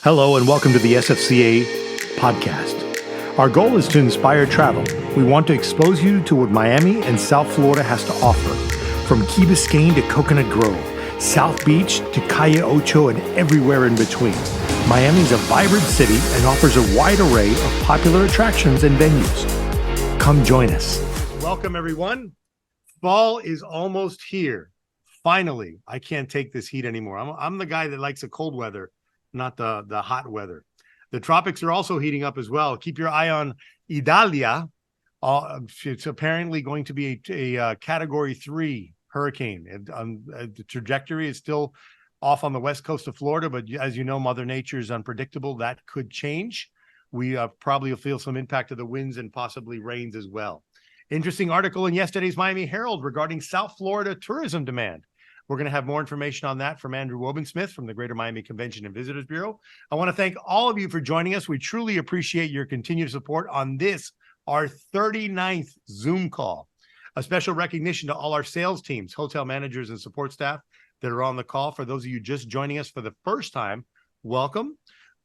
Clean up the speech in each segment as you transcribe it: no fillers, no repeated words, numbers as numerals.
Hello and welcome to the SFCA podcast. Our goal is to inspire travel. We want to expose you to what Miami and South Florida has to offer. From Key Biscayne to Coconut Grove, South Beach to Calle Ocho and everywhere in between. Miami is a vibrant city and offers a wide array of popular attractions and venues. Come join us. Welcome everyone. Fall is almost here. Finally, I can't take this heat anymore. I'm the guy that likes the cold weather, not the hot weather. The tropics are also heating up as well. Keep your eye on Idalia. It's apparently going to be a Category 3 hurricane. The trajectory is still off on the west coast of Florida, but as you know, Mother Nature is unpredictable. That could change. We probably will feel some impact of the winds and possibly rains as well. Interesting article in yesterday's Miami Herald regarding South Florida tourism demand. We're going to have more information on that from Andrew Wobensmith from the Greater Miami Convention and Visitors Bureau. I want to thank all of you for joining us. We truly appreciate your continued support on this, our 39th Zoom call. A special recognition to all our sales teams, hotel managers, and support staff that are on the call. For those of you just joining us for the first time, welcome.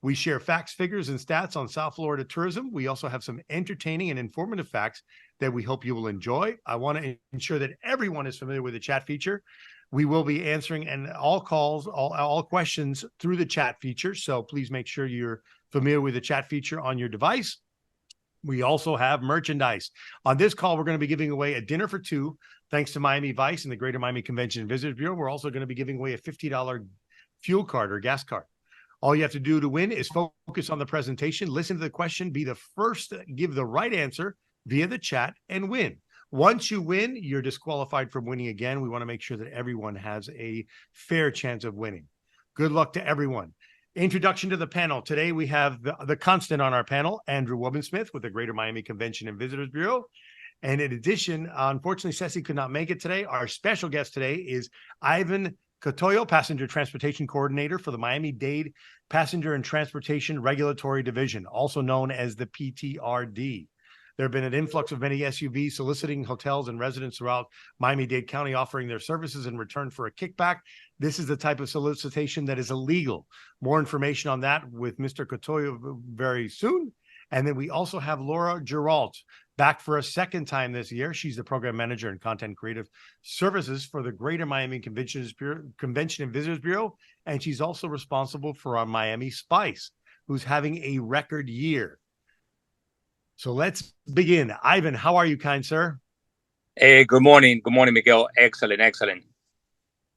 We share facts, figures, and stats on South Florida tourism. We also have some entertaining and informative facts that we hope you will enjoy. I want to ensure that everyone is familiar with the chat feature. We will be answering all calls, all questions through the chat feature. So please make sure you're familiar with the chat feature on your device. We also have merchandise. On this call, we're going to be giving away a dinner for two, thanks to Miami Vice and the Greater Miami Convention and Visitors Bureau. We're also going to be giving away a $50 fuel card or gas card. All you have to do to win is focus on the presentation, listen to the question, be the first to give the right answer via the chat, and win. Once you win, you're disqualified from winning again. We want to make sure that everyone has a fair chance of winning. Good luck to everyone. Introduction to the panel. Today, we have the constant on our panel, Andrew Wobensmith with the Greater Miami Convention and Visitors Bureau. And in addition, unfortunately, Ceci could not make it today. Our special guest today is Ivan Cotoyo, Passenger Transportation Coordinator for the Miami-Dade Passenger and Transportation Regulatory Division, also known as the PTRD. There have been an influx of many SUVs soliciting hotels and residents throughout Miami-Dade County offering their services in return for a kickback. This is the type of solicitation that is illegal. More information on that with Mr. Cotoyo very soon. And then we also have Laura Geralt back for a second time this year. She's the Program Manager and Content Creative Services for the Greater Miami Convention and Visitors Bureau. And she's also responsible for our Miami Spice, who's having a record year. So let's begin. Ivan, how are you, kind sir? Hey, good morning. Good morning, Miguel. Excellent, excellent.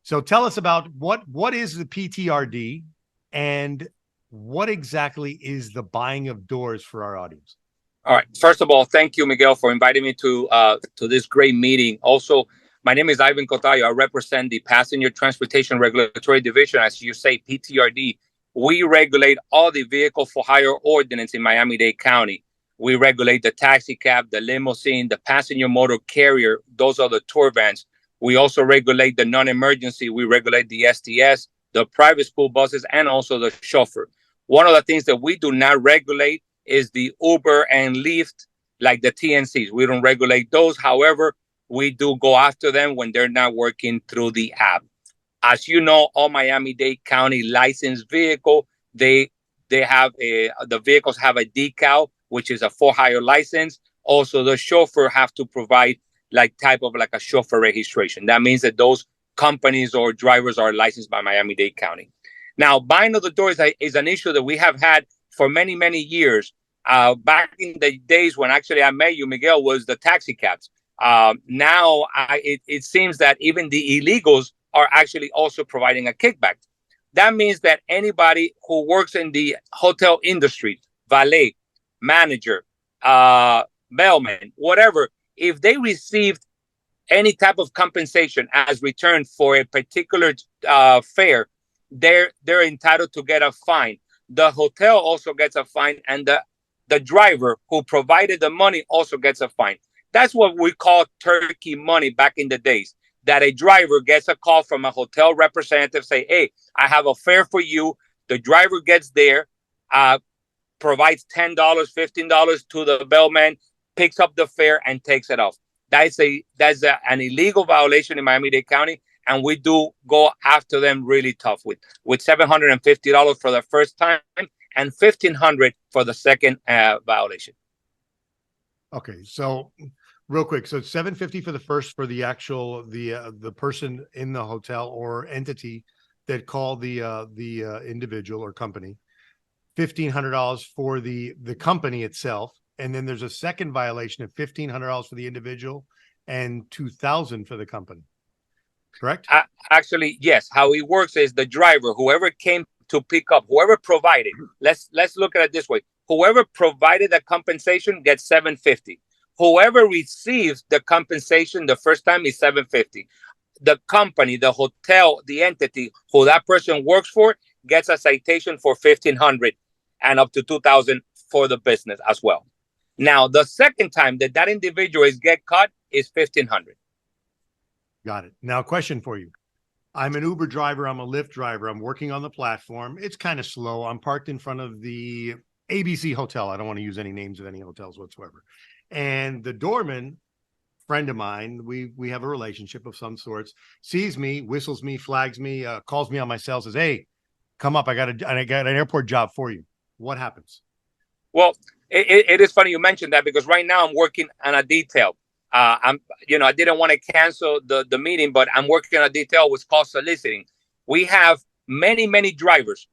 So tell us about what is the PTRD and what exactly is the buying of doors for our audience? All right. First of all, thank you, Miguel, for inviting me to this great meeting. Also, my name is Ivan Cotayo. I represent the Passenger Transportation Regulatory Division, as you say, PTRD. We regulate all the vehicle for hire ordinance in Miami-Dade County. We regulate the taxi cab, the limousine, the passenger motor carrier. Those are the tour vans. We also regulate the non-emergency. We regulate the STS, the private school buses, and also the chauffeur. One of the things that we do not regulate is the Uber and Lyft, like the TNCs. We don't regulate those. However, we do go after them when they're not working through the app. As you know, all Miami-Dade County licensed vehicle, the vehicles have a decal, which is a for-hire license. Also, the chauffeur have to provide like a chauffeur registration. That means that those companies or drivers are licensed by Miami-Dade County. Now, buying of the doors is an issue that we have had for many, many years. Back in the days when actually I met you, Miguel, was the taxi cabs. Now, it seems that even the illegals are actually also providing a kickback. That means that anybody who works in the hotel industry, valet, manager, bellman, whatever, if they received any type of compensation as return for a particular fare, they're entitled to get a fine. The hotel also gets a fine, and the driver who provided the money also gets a fine. That's what we call turkey money back in the days, that a driver gets a call from a hotel representative, say, hey, I have a fare for you. The driver gets there, provides $10, $15 to the bellman, picks up the fare and takes it off. That's an illegal violation in Miami-Dade County, and we do go after them really tough with $750 for the first time and $1,500 for the second violation. Okay, so real quick, so it's $750 for the first, for the actual the person in the hotel or entity that called the individual or company. $1,500 for the company itself, and then there's a second violation of $1,500 for the individual and $2,000 for the company. Correct? Actually, yes. How it works is the driver, whoever came to pick up, whoever provided. Let's look at it this way: whoever provided the compensation gets $750. Whoever receives the compensation the first time is $750. The company, the hotel, the entity who that person works for gets a citation for $1,500 and up to $2,000 for the business as well. Now, the second time that individual is get caught is $1,500. Got it. Now, question for you. I'm an Uber driver. I'm a Lyft driver. I'm working on the platform. It's kind of slow. I'm parked in front of the ABC hotel. I don't want to use any names of any hotels whatsoever. And the doorman, friend of mine, we have a relationship of some sorts, sees me, whistles me, flags me, calls me on my cell, says, "Hey, come up. I got an airport job for you." What happens? Well, it is funny you mentioned that, because right now I'm working on a detail. I didn't want to cancel the meeting, but I'm working on a detail which called soliciting. We have many drivers,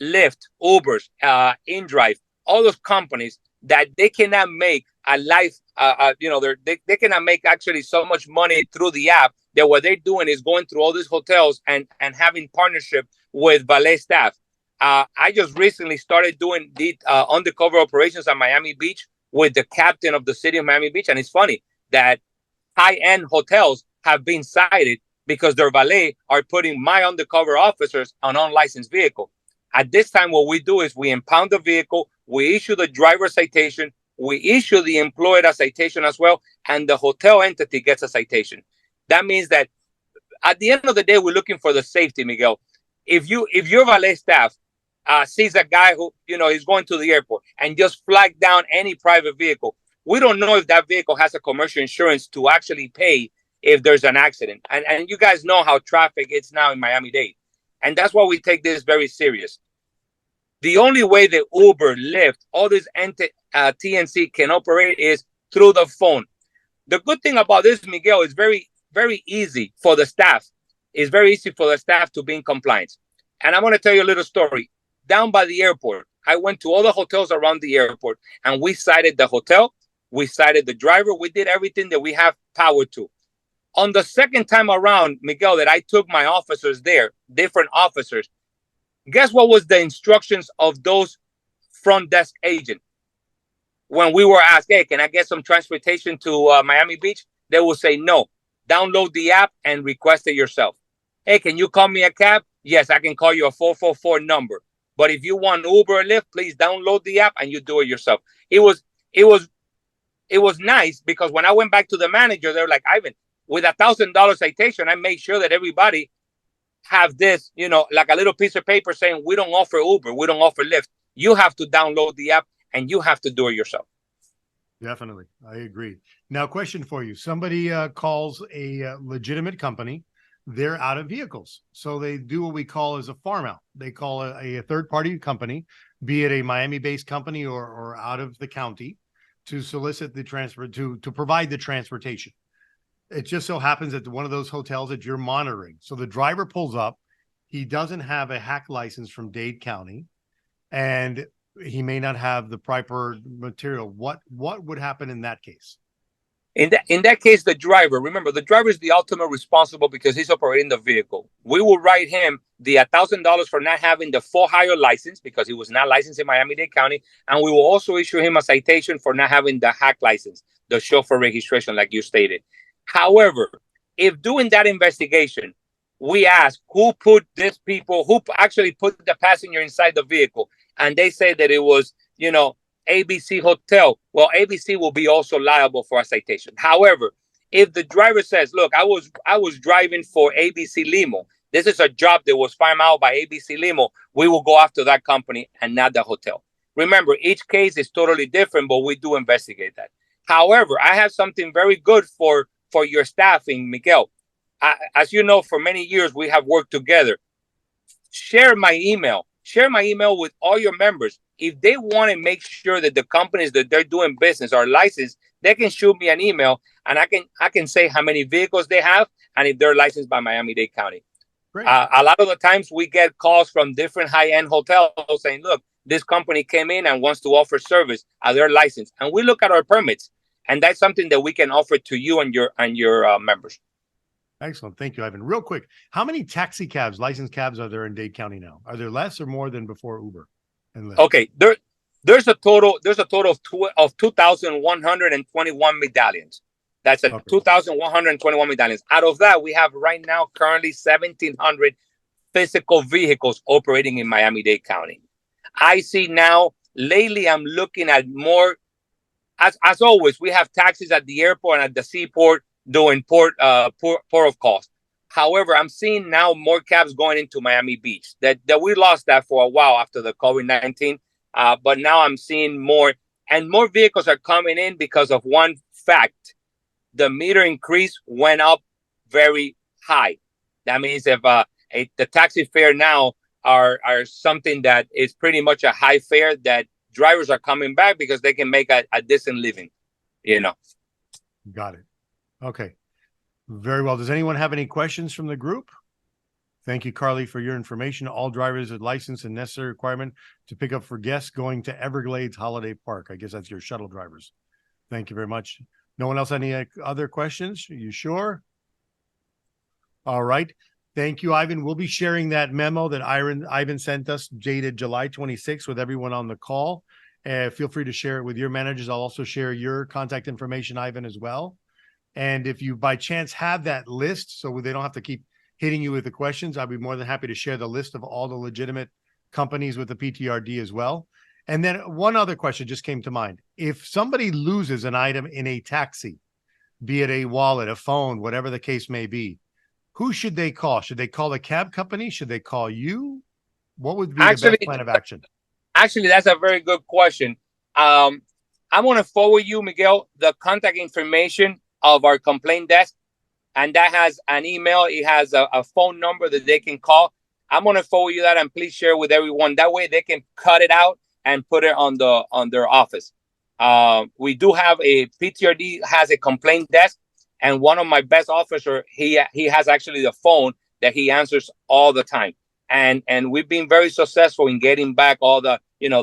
Lyft, Ubers, InDrive, all those companies that they cannot make a life. They cannot make actually so much money through the app that what they're doing is going through all these hotels and having partnership with valet staff. I just recently started doing the undercover operations at Miami Beach with the captain of the city of Miami Beach, and it's funny that high-end hotels have been cited because their valet are putting my undercover officers on unlicensed vehicle. At this time, what we do is we impound the vehicle, we issue the driver citation, we issue the employee a citation as well, and the hotel entity gets a citation. That means that at the end of the day, we're looking for the safety, Miguel. If your valet staff sees a guy who is going to the airport and just flag down any private vehicle, we don't know if that vehicle has a commercial insurance to actually pay if there's an accident. And you guys know how traffic is now in Miami-Dade. And that's why we take this very serious. The only way that Uber, Lyft, all these TNC can operate is through the phone. The good thing about this, Miguel, is very, very easy for the staff. It's very easy for the staff to be in compliance. And I'm going to tell you a little story. Down by the airport, I went to all the hotels around the airport, and we cited the hotel. We cited the driver. We did everything that we have power to. On the second time around, Miguel, that I took my officers there, different officers, guess what was the instructions of those front desk agents? When we were asked, "Hey, can I get some transportation to Miami Beach?" They will say, "No, download the app and request it yourself." "Hey, can you call me a cab?" "Yes, I can call you a 444 number. But if you want Uber or Lyft, please download the app and you do it yourself." It was nice, because when I went back to the manager, they were like, "Ivan, with $1,000 citation, I made sure that everybody have this, like a little piece of paper saying we don't offer Uber, we don't offer Lyft. You have to download the app and you have to do it yourself." Definitely. I agree. Now, question for you. Somebody calls a legitimate company. They're out of vehicles. So they do what we call as a farm out. They call a third-party company, be it a Miami-based company or out of the county, to solicit the transfer, to provide the transportation. It just so happens that one of those hotels that you're monitoring. So the driver pulls up. He doesn't have a hack license from Dade County, and he may not have the proper material. What would happen in that case? In that case, the driver, remember, the driver is the ultimate responsible because he's operating the vehicle. We will write him the $1,000 for not having the for-hire license because he was not licensed in Miami-Dade County. And we will also issue him a citation for not having the hack license, the chauffeur registration, like you stated. However, if doing that investigation, we ask who actually put the passenger inside the vehicle, and they say that it was, ABC Hotel, well, ABC will be also liable for a citation. However, if the driver says, "Look, I was driving for ABC Limo. This is a job that was farmed out by ABC Limo," we will go after that company and not the hotel. Remember, each case is totally different, but we do investigate that. However, I have something very good for your staffing, Miguel. as you know, for many years we have worked together. Share my email with all your members. If they want to make sure that the companies that they're doing business are licensed, they can shoot me an email, and I can say how many vehicles they have and if they're licensed by Miami-Dade County. Great. A lot of the times we get calls from different high-end hotels saying, look, this company came in and wants to offer service. Are they licensed? And we look at our permits, and that's something that we can offer to you and your members. Excellent. Thank you, Ivan. Real quick, how many taxi cabs, licensed cabs, are there in Dade County now? Are there less or more than before Uber and Lyft? Okay, there's a total of 2,121 medallions. That's a 2,121 medallions. Out of that, we have right now currently 1,700 physical vehicles operating in Miami-Dade County. I see now lately I'm looking at more. As always, we have taxis at the airport and at the seaport doing port of calls. However, I'm seeing now more cabs going into Miami Beach. That we lost that for a while after the COVID-19, but now I'm seeing more, and more vehicles are coming in because of one fact: the meter increase went up very high. That means if the taxi fare now are something that is pretty much a high fare, that drivers are coming back because they can make a decent living. Got it. Okay. Very well. Does anyone have any questions from the group? Thank you, Carly, for your information. All drivers with license and necessary requirement to pick up for guests going to Everglades Holiday Park. I guess that's your shuttle drivers. Thank you very much. No one else any other questions? Are you sure? All right. Thank you, Ivan. We'll be sharing that memo that Ivan sent us dated July 26th with everyone on the call. Feel free to share it with your managers. I'll also share your contact information, Ivan, as well. And if you by chance have that list, so they don't have to keep hitting you with the questions, I'd be more than happy to share the list of all the legitimate companies with the PTRD as well. And then one other question just came to mind. If somebody loses an item in a taxi, be it a wallet, a phone, whatever the case may be, who should they call? Should they call the cab company? Should they call you? What would be the best plan of action? Actually, that's a very good question. I'm going to forward you, Miguel, the contact information of our complaint desk, and that has an email. It has a phone number that they can call. I'm going to forward you that, and please share with everyone. That way they can cut it out and put it on their office. We do have a PTRD has a complaint desk, and one of my best officers, he has actually the phone that he answers all the time. And we've been very successful in getting back all the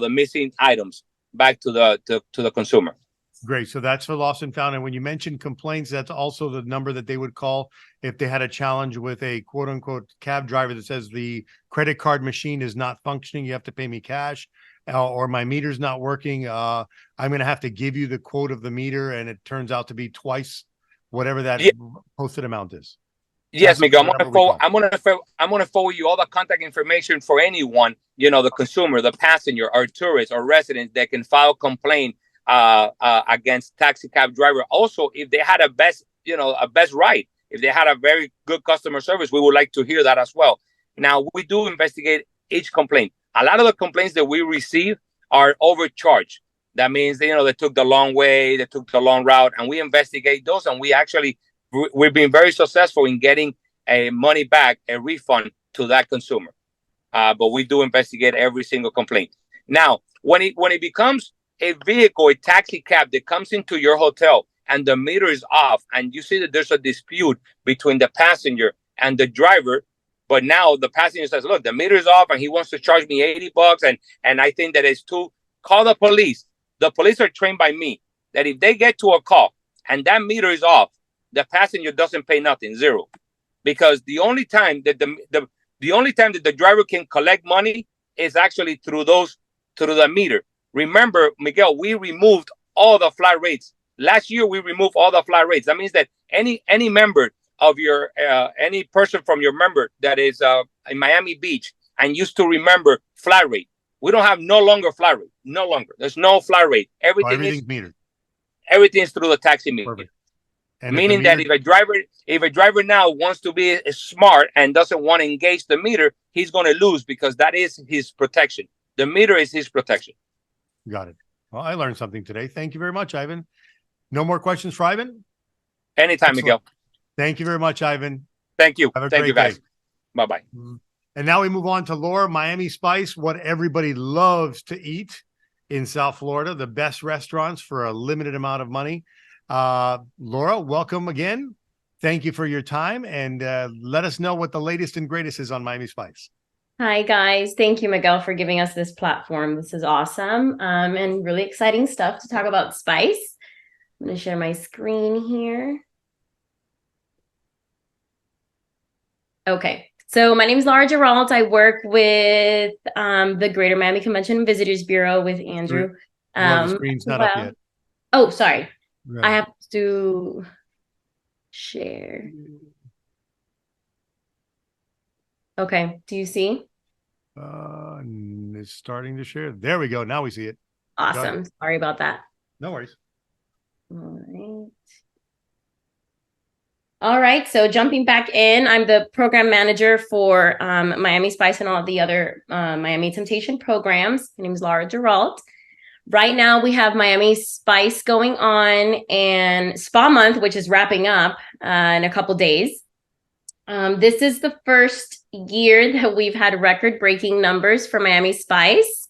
missing items back to the consumer. Great. So that's for lost and found. And when you mention complaints, that's also the number that they would call if they had a challenge with a quote unquote cab driver that says the credit card machine is not functioning. You have to pay me cash, or my meter's not working. I'm going to have to give you the quote of the meter, and it turns out to be twice whatever that posted amount is. Yes, Miguel. I'm going to forward you all the contact information for anyone, the consumer, the passenger, or tourist, or resident that can file complaint against taxi cab driver. Also, if they had a best ride, if they had a very good customer service, we would like to hear that as well. Now, we do investigate each complaint. A lot of the complaints that we receive are overcharged. That means they took the long way, they took the long route, and we investigate those, and we've been very successful in getting a money back, a refund to that consumer. But we do investigate every single complaint. Now, when it becomes a vehicle, a taxi cab that comes into your hotel and the meter is off, and you see that there's a dispute between the passenger and the driver, but now the passenger says, look, the meter is off and he wants to charge me $80, and I think that it's too, call the police. The police are trained by me that if they get to a call and that meter is off, the passenger doesn't pay nothing, zero. Because the only time that the driver can collect money is actually through the meter. Remember, Miguel, we removed all the flat rates. Last year, we removed all the flat rates. That means that any member of your, any person from your member that is in Miami Beach and used to remember flat rate, we don't have no longer flat rate. No longer. There's no flat rate. Everything's metered. Everything's through the taxi meter. Perfect. And meaning that if a driver now wants to be smart and doesn't want to engage the meter, he's going to lose because that is his protection. The meter is his protection. Got it. Well, I learned something today. Thank you very much, Ivan. No more questions for Ivan? Anytime, Miguel. Thank you very much, Ivan. Thank you. Have a Thank you, great guys. day. Bye-bye. And now we move on to Laura, Miami Spice, what everybody loves to eat in South Florida, the best restaurants for a limited amount of money. Laura, welcome again. Thank you for your time, and let us know what the latest and greatest is on Miami Spice. Hi, guys. Thank you, Miguel, for giving us this platform. This is awesome and really exciting stuff to talk about spice. I'm going to share my screen here. Okay. So my name is Laura Geralt. I work with the Greater Miami Convention and Visitors Bureau with Andrew. The screen's not up yet. Oh, sorry. Right. I have to share. Okay. Do you see? It's starting to share. There we go. Now we see it. Awesome. Sorry about that. No worries. All right. All right, so jumping back in, I'm the program manager for Miami Spice and all the other Miami Temptation programs. My name is Laura Geralt. Right now, we have Miami Spice going on and Spa Month, which is wrapping up in a couple days. This is the first year that we've had record-breaking numbers for Miami Spice.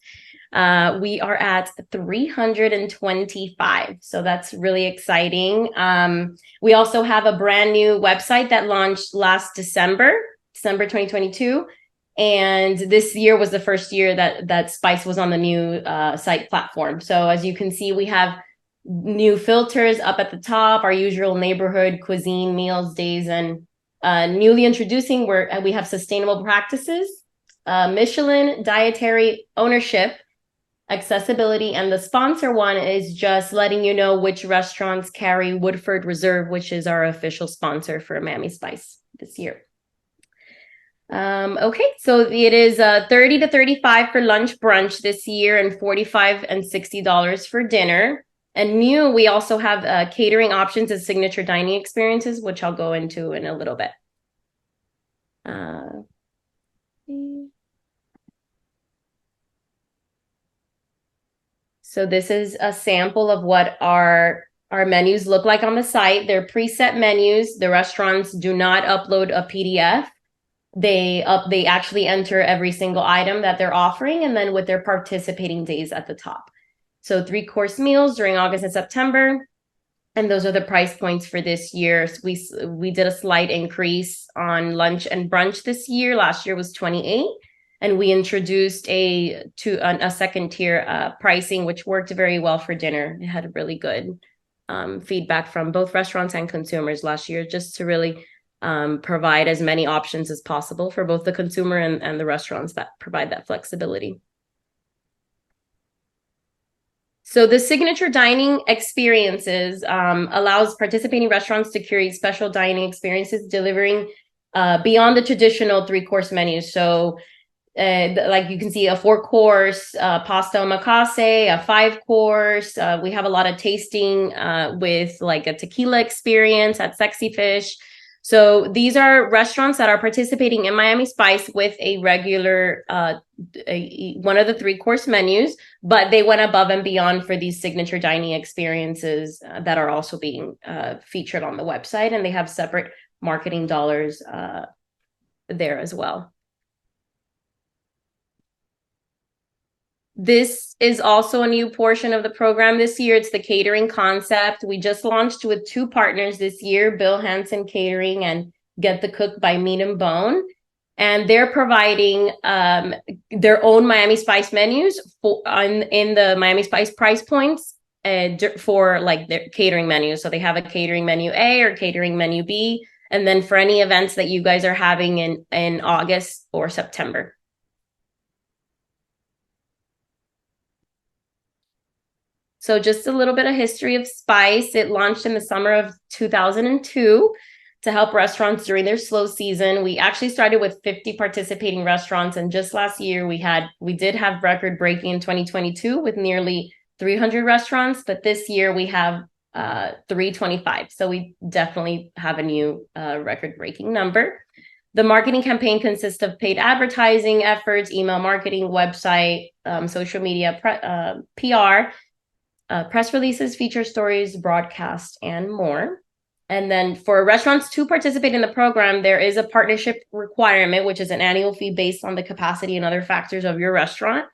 We are at 325. So that's really exciting. We also have a brand new website that launched last December 2022. And this year was the first year that Spice was on the new site platform. So as you can see, we have new filters up at the top, our usual neighborhood, cuisine, meals, days, and newly introducing, we have sustainable practices, Michelin, dietary ownership, accessibility, and the sponsor one is just letting you know which restaurants carry Woodford Reserve, which is our official sponsor for Miami Spice this year. Okay, so it is $30 to $35 for lunch brunch this year and $45 and $60 for dinner. And new, we also have catering options and signature dining experiences, which I'll go into in a little bit. So this is a sample of what our menus look like on the site. They're preset menus. The restaurants do not upload a PDF. They actually enter every single item that they're offering, and then with their participating days at the top. So 3-course meals during August and September. And those are the price points for this year. So we did a slight increase on lunch and brunch this year. Last year was $28. And we introduced a second tier pricing, which worked very well for dinner. It had really good feedback from both restaurants and consumers last year, just to really provide as many options as possible for both the consumer and the restaurants that provide that flexibility. So the signature dining experiences allows participating restaurants to curate special dining experiences, delivering beyond the traditional 3-course menus. So like you can see, a 4-course pasta omakase, a 5-course. We have a lot of tasting with like a tequila experience at Sexy Fish. So these are restaurants that are participating in Miami Spice with a regular one of the 3-course menus, but they went above and beyond for these signature dining experiences that are also being featured on the website, and they have separate marketing dollars there as well. This is also a new portion of the program this year. It's the catering concept. We just launched with 2 partners this year, Bill Hansen Catering and Get the Cook by Meat and Bone. And they're providing their own Miami Spice menus in the Miami Spice price points for like their catering menus. So they have a catering menu A or catering menu B, and then for any events that you guys are having in August or September. So just a little bit of history of Spice. It launched in the summer of 2002 to help restaurants during their slow season. We actually started with 50 participating restaurants, and just last year we did have record breaking in 2022 with nearly 300 restaurants, but this year we have 325. So we definitely have a new record breaking number. The marketing campaign consists of paid advertising efforts, email marketing, website, social media, PR, press releases, feature stories, broadcast, and more. And then for restaurants to participate in the program, there is a partnership requirement, which is an annual fee based on the capacity and other factors of your restaurant.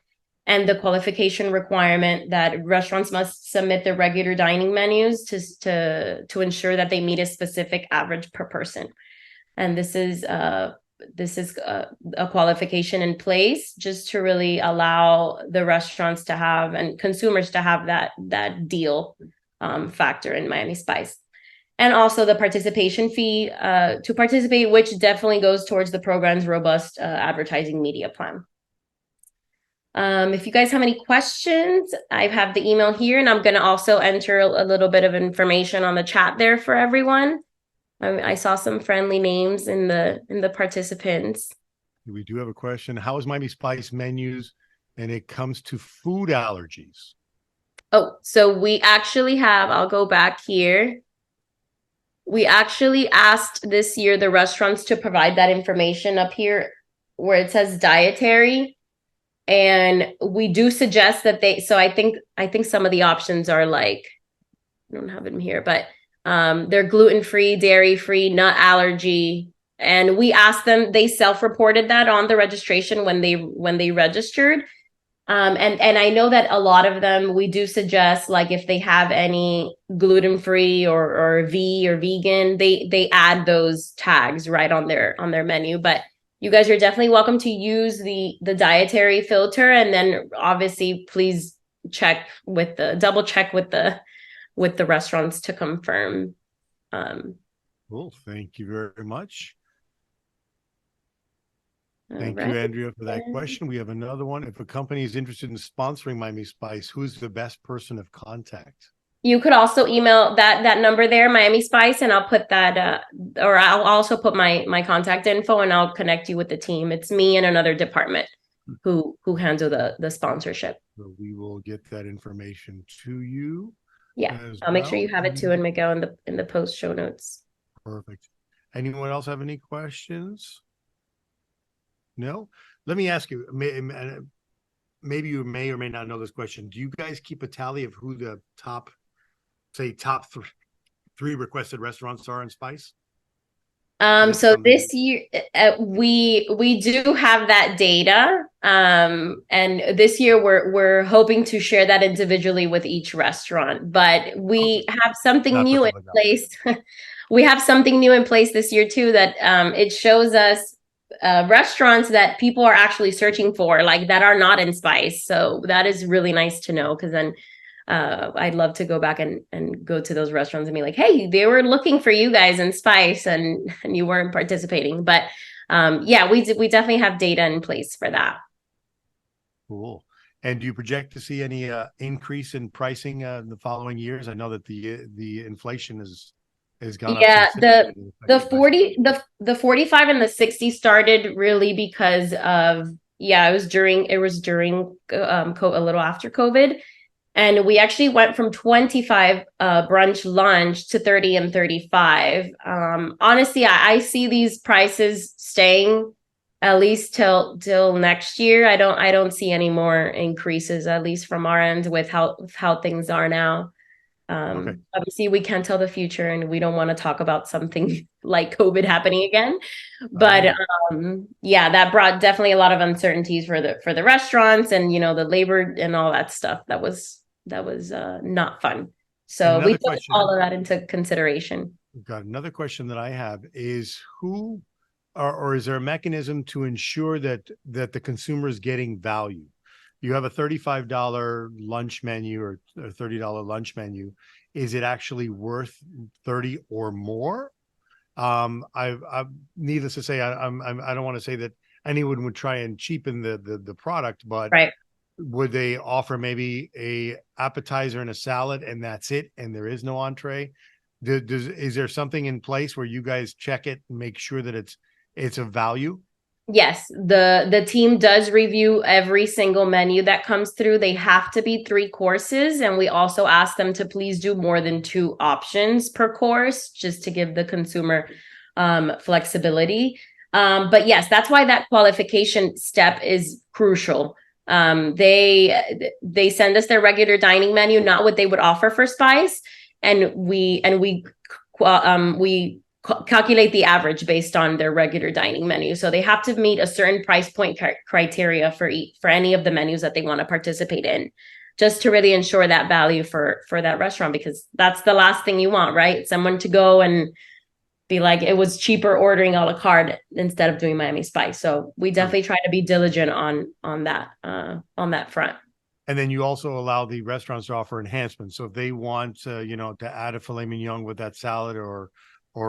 And the qualification requirement that restaurants must submit their regular dining menus to ensure that they meet a specific average per person. And this is a qualification in place just to really allow the restaurants to have and consumers to have that deal factor in Miami Spice. And also the participation fee to participate, which definitely goes towards the program's robust advertising media plan. If you guys have any questions, I have the email here, and I'm going to also enter a little bit of information on the chat there for everyone. I saw some friendly names in the participants. We do have a question. How is Miami Spice menus and it comes to food allergies? Oh, so we actually have, I'll go back here. We actually asked this year the restaurants to provide that information up here where it says dietary. And we do suggest that so I think some of the options are like, I don't have them here, but they're gluten-free, dairy-free, nut allergy. And we asked them, they self-reported that on the registration when they registered. And I know that a lot of them, we do suggest, like, if they have any gluten-free or V or vegan, they add those tags right on their menu. But you guys are definitely welcome to use the dietary filter, and then obviously please double check with the restaurants to confirm. Cool. Thank you very much. Thank you, Andrea, for that question. We have another one. If a company is interested in sponsoring Miami Spice, who's the best person of contact? You could also email that number there, Miami Spice, and I'll put that, or I'll also put my contact info, and I'll connect you with the team. It's me and another department who handle the sponsorship. So we will get that information to you. Yeah, I'll make sure you have it too, and Miguel in the post show notes. Perfect. Anyone else have any questions? No? Let me ask you, maybe you may or may not know this question. Do you guys keep a tally of who the top three requested restaurants are in Spice? So this year we do have that data, and this year we're hoping to share that individually with each restaurant. But we have something new in place. We have something new in place this year too, that it shows us restaurants that people are actually searching for, like, that are not in Spice. So that is really nice to know, because then I'd love to go back and go to those restaurants and be like, hey, they were looking for you guys in Spice and you weren't participating. But yeah, we definitely have data in place for that. Cool. And do you project to see any increase in pricing in the following years? I know that the inflation has gone up. Yeah, the 45 and the 60 started really because of, it was during a little after COVID. And we actually went from 25 brunch lunch to 30 and 35. Honestly, I see these prices staying at least till next year. I don't see any more increases, at least from our end, with how things are now. Okay. Obviously, we can't tell the future, and we don't want to talk about something like COVID happening again. But yeah, that brought definitely a lot of uncertainties for the restaurants, and the labor and all that stuff. That was not fun. So we took all of that into consideration. We've got another question that I have is who or is there a mechanism to ensure that the consumer is getting value? You have a $35 lunch menu or a $30 lunch menu. Is it actually worth 30 or more? I needless to say, I don't want to say that anyone would try and cheapen the product, but right. Would they offer maybe a appetizer and a salad and that's it, and there is no entree? Is there something in place where you guys check it and make sure that it's a value? Yes, the team does review every single menu that comes through. They have to be 3 courses, and we also ask them to please do more than 2 options per course, just to give the consumer flexibility. But yes, that's why that qualification step is crucial. They send us their regular dining menu, not what they would offer for Spice, and we calculate the average based on their regular dining menu. So they have to meet a certain price point criteria for any of the menus that they want to participate in, just to really ensure that value for that restaurant, because that's the last thing you want, right? Someone to go and be like, it was cheaper ordering a la carte instead of doing Miami Spice. So we definitely try to be diligent on that front. And then you also allow the restaurants to offer enhancements. So if they want, to add a filet mignon with that salad or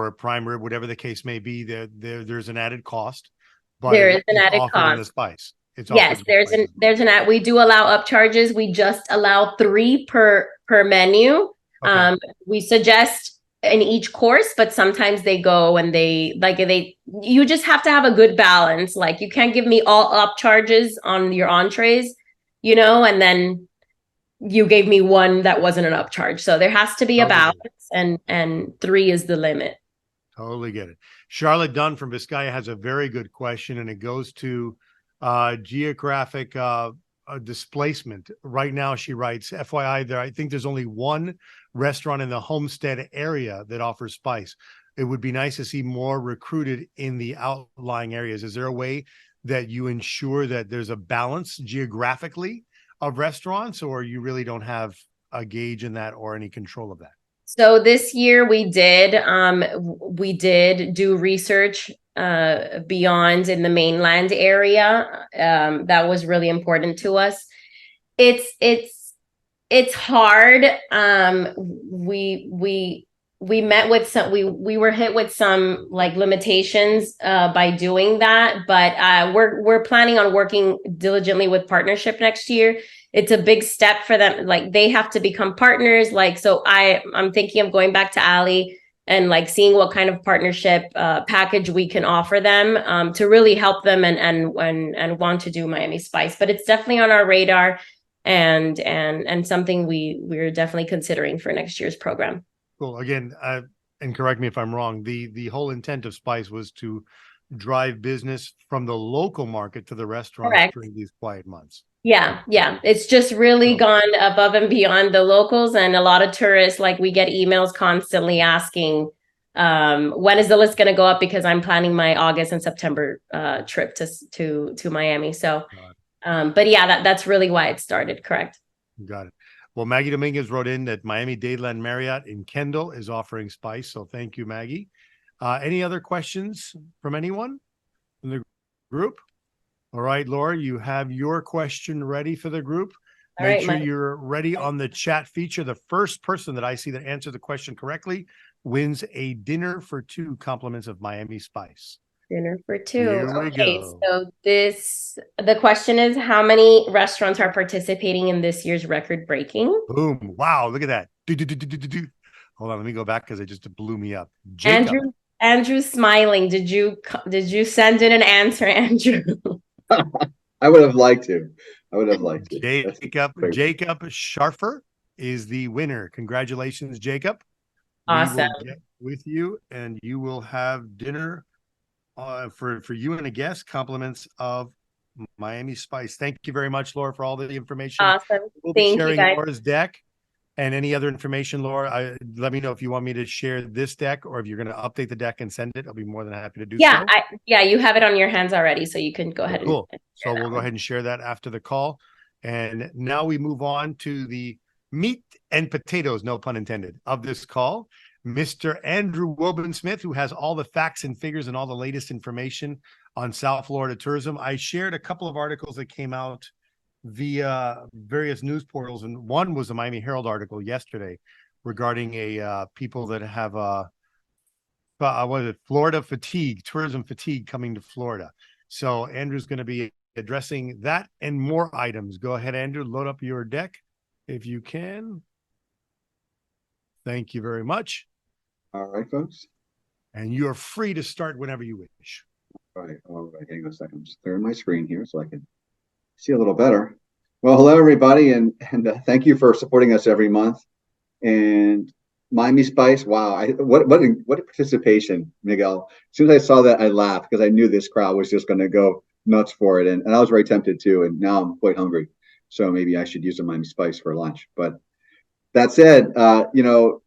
a prime rib, whatever the case may be, there's an added cost. But there is an it's added offered cost. in the spice. It's yes, there's an we do allow up charges. We just allow 3 per menu. Okay. We suggest in each course, but sometimes they go and you just have to have a good balance. Like, you can't give me all up charges on your entrees, and then you gave me one that wasn't an upcharge. So there has to be a balance, and 3 is the limit. Totally get it. Charlotte Dunn from Vizcaya has a very good question, and it goes to geographic displacement. Right now, she writes, FYI, I think there's only one restaurant in the Homestead area that offers spice. It would be nice to see more recruited in the outlying areas. Is there a way that you ensure that there's a balance geographically of restaurants, or you really don't have a gauge in that or any control of that? So this year we did do research beyond in the mainland area. That was really important to us. It's hard. We met with some, we were hit with some like limitations by doing that, but we're planning on working diligently with partnership next year. It's a big step for them. Like, they have to become partners. Like, so I'm thinking of going back to Ali and like seeing what kind of partnership package we can offer them to really help them and want to do Miami Spice. But it's definitely on our radar and something we're definitely considering for next year's program. Cool. Again, and correct me if I'm wrong, the whole intent of Spice was to drive business from the local market to the restaurants during these quiet months. Yeah. It's just really gone above and beyond the locals, and a lot of tourists, like, we get emails constantly asking, when is the list going to go up? Because I'm planning my August and September trip to Miami. So, but yeah, that's really why it started. Correct. Got it. Well, Maggie Dominguez wrote in that Miami-Dade Marriott in Kendall is offering Spice. So thank you, Maggie. Any other questions from anyone in the group? All right, Laura, you have your question ready for the group. Make sure you're ready on the chat feature. The first person that I see that answers the question correctly wins a dinner for 2 compliments of Miami Spice. Dinner for 2. Here we go. So the question is, how many restaurants are participating in this year's record breaking? Boom. Wow, look at that. Hold on, let me go back because it just blew me up. Jacob. Andrew's smiling. Did you send in an answer, Andrew? I would have liked to. Jacob Scharfer is the winner. Congratulations, Jacob. Awesome. We will get with you, and you will have dinner for you and a guest, compliments of Miami Spice. Thank you very much, Laura, for all the information. Awesome. We'll be sharing Laura's deck and any other information, Laura. Let me know if you want me to share this deck or if you're going to update the deck and send it. I'll be more than happy to do so. You have it on your hands already, so you can go ahead. Cool. So we'll go ahead and share that after the call. And now we move on to the meat and potatoes, no pun intended, of this call. Mr. Andrew Woben-Smith, who has all the facts and figures and all the latest information on South Florida tourism. I shared a couple of articles that came out via various news portals, and one was the Miami Herald article yesterday regarding people that have Florida fatigue, tourism fatigue coming to Florida. So Andrew's going to be addressing that and more items. Go ahead, Andrew, load up your deck if you can. Thank you very much. All right, folks. And you're free to start whenever you wish. All right. Hang on a second. I'm just clearing my screen here so I can see a little better. Well, hello, everybody, and thank you for supporting us every month. And Miami Spice, wow, what a participation, Miguel. As soon as I saw that, I laughed because I knew this crowd was just going to go nuts for it, and I was very tempted too. And now I'm quite hungry, so maybe I should use a Miami Spice for lunch. But That said, I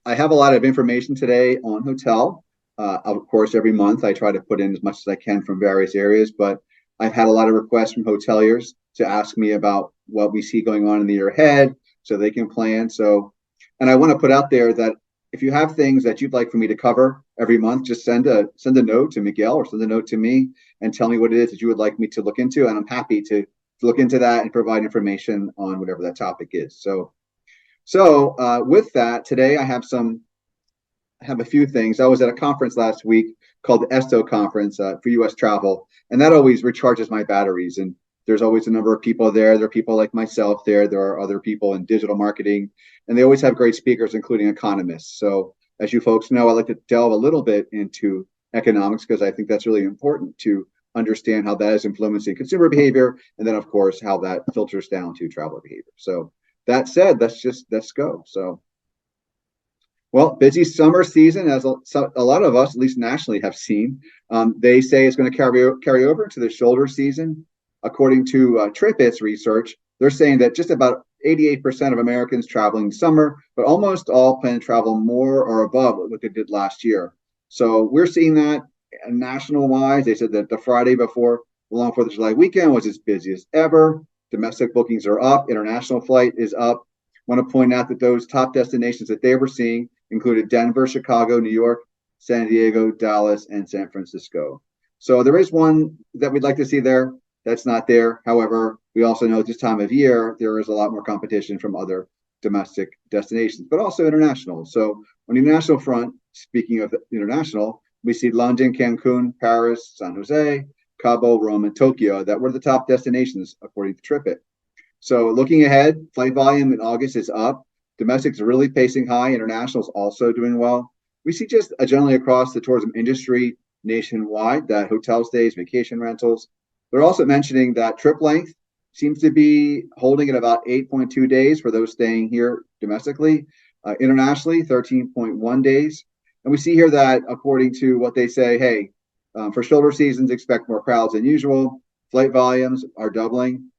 have a lot of information today on hotel. Of course, every month I try to put in as much as I can from various areas, but I've had a lot of requests from hoteliers to ask me about what we see going on in the year ahead so they can plan. So, and I want to put out there that if you have things that you'd like for me to cover every month, just send a note to Miguel or send a note to me and tell me what it is that you would like me to look into. And I'm happy to look into that and provide information on whatever that topic is. So with that, today I have a few things. I was at a conference last week called the ESTO conference for U.S. travel, and that always recharges my batteries. And there's always a number of people there. There are people like myself there. There are other people in digital marketing, and they always have great speakers, including economists. So as you folks know, I like to delve a little bit into economics because I think that's really important to understand how that is influencing consumer behavior, and then of course how that filters down to traveler behavior. So that said, let's go. So, well, busy summer season, as a lot of us, at least nationally, have seen. They say it's going to carry over to the shoulder season. According to TripIt's research, they're saying that just about 88% of Americans traveling summer, but almost all plan to travel more or above what they did last year. So we're seeing that national wise. They said that the Friday before the long 4th of July weekend was as busy as ever. Domestic bookings are up. International flight is up. I want to point out that those top destinations that they were seeing included Denver, Chicago, New York, San Diego, Dallas, and San Francisco. So there is one that we'd like to see there that's not there. However, we also know at this time of year, there is a lot more competition from other domestic destinations, but also international. So on the international front, speaking of international, we see London, Cancun, Paris, San Jose, Cabo, Rome, and Tokyo that were the top destinations according to TripIt. So looking ahead, flight volume in August is up. Domestic is really pacing high. International is also doing well. We see just generally across the tourism industry nationwide that hotel stays, vacation rentals. They're also mentioning that trip length seems to be holding at about 8.2 days for those staying here domestically. Internationally, 13.1 days. And we see here that according to what they say, hey, for shoulder seasons, expect more crowds than usual. Flight volumes are doubling.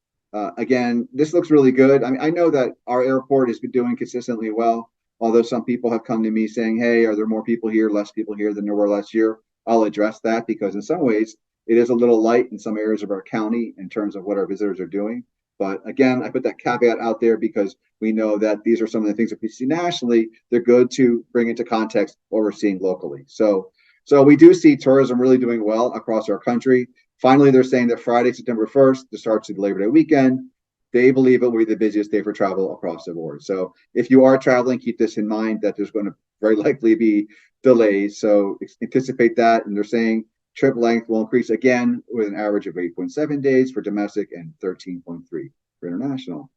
Again, this looks really good. I mean, I know that our airport has been doing consistently well, although some people have come to me saying, hey, are there more people here, less people here than there were last year? I'll address that because in some ways, it is a little light in some areas of our county in terms of what our visitors are doing. But again, I put that caveat out there because we know that these are some of the things that we see nationally. They're good to bring into context what we're seeing locally. So we do see tourism really doing well across our country. Finally, they're saying that Friday, September 1st, the start of the Labor Day weekend, they believe it will be the busiest day for travel across the board. So if you are traveling, keep this in mind that there's going to very likely be delays. So anticipate that. And they're saying trip length will increase again with an average of 8.7 days for domestic and 13.3 for international.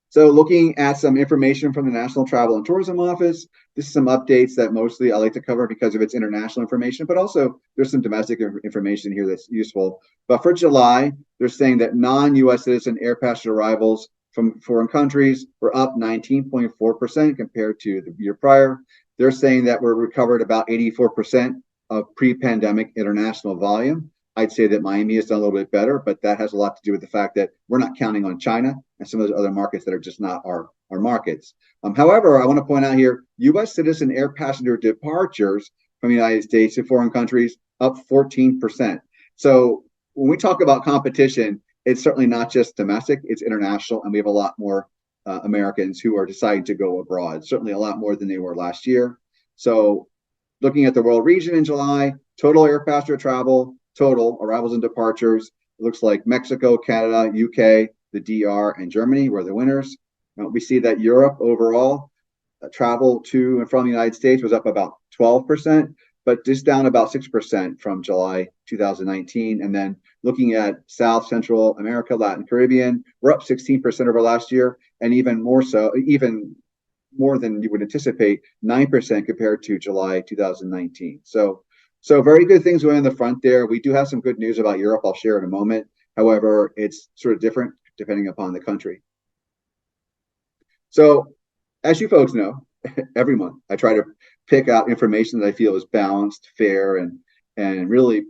So looking at some information from the National Travel and Tourism Office, this is some updates that mostly I like to cover because of its international information, but also there's some domestic information here that's useful. But for July, they're saying that non-U.S. citizen air passenger arrivals from foreign countries were up 19.4% compared to the year prior. They're saying that we're recovered about 84% of pre-pandemic international volume. I'd say that Miami has done a little bit better, but that has a lot to do with the fact that we're not counting on China and some of those other markets that are just not our markets. However, I want to point out here, U.S. citizen air passenger departures from the United States to foreign countries up 14%. So when we talk about competition, it's certainly not just domestic, it's international, and we have a lot more Americans who are deciding to go abroad, certainly a lot more than they were last year. So looking at the world region in July, total air passenger travel, total arrivals and departures, it looks like Mexico, Canada, UK, the DR, and Germany were the winners. We see that Europe overall, travel to and from the United States was up about 12%, but just down about 6% from July 2019. And then looking at South, Central America, Latin, Caribbean, we're up 16% over last year, and even more so, even more than you would anticipate, 9% compared to July 2019. So very good things going in the front there. We do have some good news about Europe I'll share in a moment. However, it's sort of different depending upon the country. So as you folks know, every month I try to pick out information that I feel is balanced, fair, and really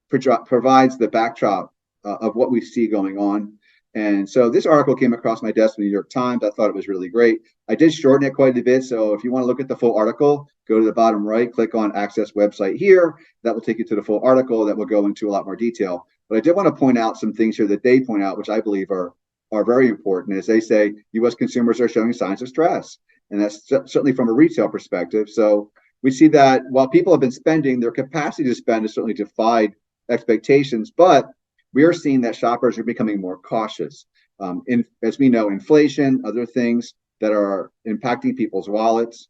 provides the backdrop of what we see going on. And so this article came across my desk in the New York Times. I thought it was really great. I did shorten it quite a bit. So if you want to look at the full article, go to the bottom right, click on Access Website here. That will take you to the full article that will go into a lot more detail. But I did want to point out some things here that they point out, which I believe are very important. As they say, U.S. consumers are showing signs of stress. And that's certainly from a retail perspective. So we see that while people have been spending, their capacity to spend has certainly defied expectations. But we are seeing that shoppers are becoming more cautious. As we know, inflation, other things that are impacting people's wallets.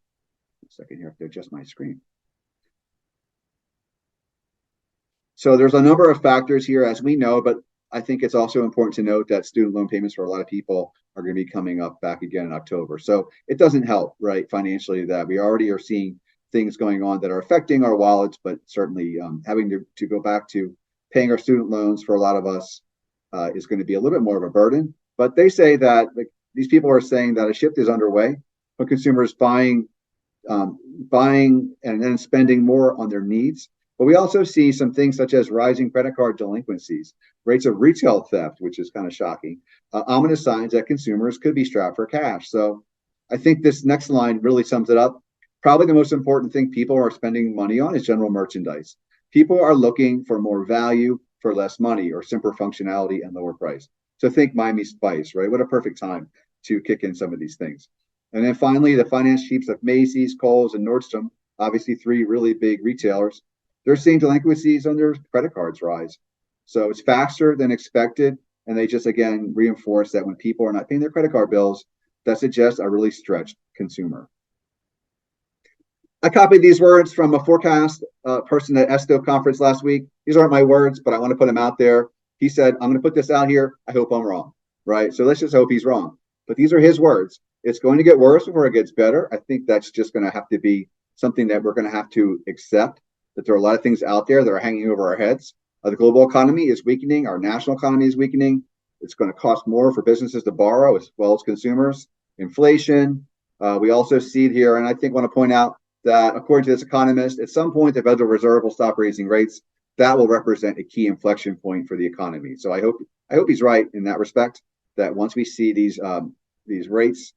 A second here, to adjust my screen. So there's a number of factors here, as we know, but I think it's also important to note that student loan payments for a lot of people are going to be coming up back again in October. So it doesn't help, right, financially, that we already are seeing things going on that are affecting our wallets, but certainly having to go back to paying our student loans for a lot of us is going to be a little bit more of a burden. But they say that these people are saying that a shift is underway for consumers buying and then spending more on their needs. But we also see some things such as rising credit card delinquencies, rates of retail theft, which is kind of shocking, ominous signs that consumers could be strapped for cash. So I think this next line really sums it up. Probably the most important thing people are spending money on is general merchandise. People are looking for more value for less money, or simpler functionality and lower price. So think Miami Spice, right? What a perfect time to kick in some of these things. And then finally, the finance chiefs of Macy's, Kohl's, and Nordstrom, obviously 3 really big retailers, they're seeing delinquencies on their credit cards rise. So it's faster than expected. And they just, again, reinforce that when people are not paying their credit card bills, that suggests a really stretched consumer. I copied these words from a forecast person at ESTO conference last week. These aren't my words, but I want to put them out there. He said, I'm going to put this out here. I hope I'm wrong, right? So let's just hope he's wrong. But these are his words. It's going to get worse before it gets better. I think that's just going to have to be something that we're going to have to accept, that there are a lot of things out there that are hanging over our heads. The global economy is weakening. Our national economy is weakening. It's going to cost more for businesses to borrow as well as consumers. Inflation. We also see it here, and I think want to point out that according to this economist, at some point the Federal Reserve will stop raising rates. That will represent a key inflection point for the economy. So I hope he's right in that respect, that once we see these rates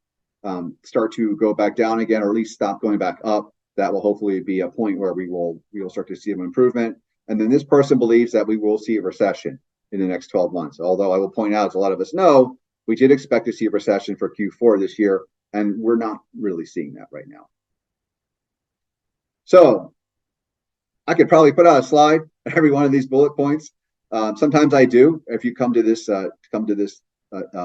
start to go back down again, or at least stop going back up, that will hopefully be a point where we will start to see an improvement. And then this person believes that we will see a recession in the next 12 months. Although I will point out, as a lot of us know, we did expect to see a recession for Q4 this year, and we're not really seeing that right now. So I could probably put out a slide at every one of these bullet points. Sometimes I do. If you come to this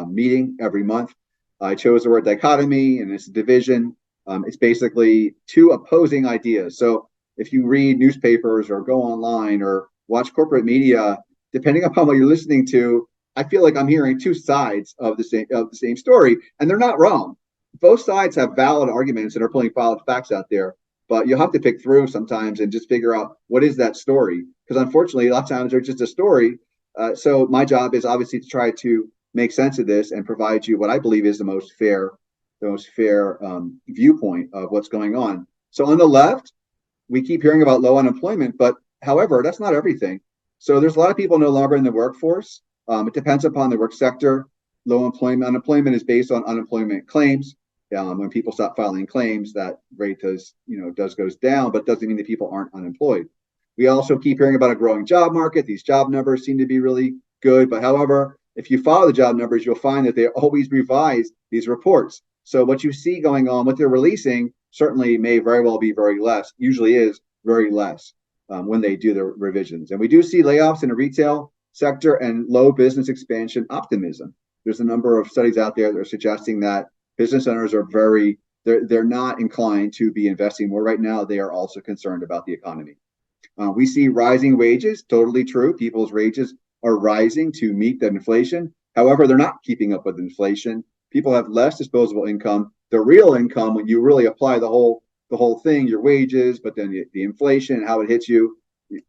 meeting every month, I chose the word dichotomy, and it's division. It's basically 2 opposing ideas. So if you read newspapers or go online or watch corporate media, depending upon what you're listening to, I feel like I'm hearing 2 sides of the same story, and they're not wrong. Both sides have valid arguments and are pulling valid facts out there. But you'll have to pick through sometimes and just figure out what is that story. Because unfortunately, a lot of times they're just a story. So my job is obviously to try to make sense of this and provide you what I believe is the most fair viewpoint of what's going on. So on the left, we keep hearing about low unemployment, but however, that's not everything. So there's a lot of people no longer in the workforce. It depends upon the work sector. Low unemployment is based on unemployment claims. When people stop filing claims, that rate goes down, but doesn't mean that people aren't unemployed. We also keep hearing about a growing job market. These job numbers seem to be really good, but however, if you follow the job numbers, you'll find that they always revise these reports. So what you see going on, what they're releasing, certainly may very well be usually is very less when they do the revisions. And we do see layoffs in the retail sector and low business expansion optimism. There's a number of studies out there that are suggesting that business owners are they're not inclined to be investing more right now. They are also concerned about the economy. We see rising wages, totally true. People's wages are rising to meet the inflation. However, they're not keeping up with inflation. People have less disposable income. The real income, when you really apply the whole thing, your wages, but then the inflation and how it hits you,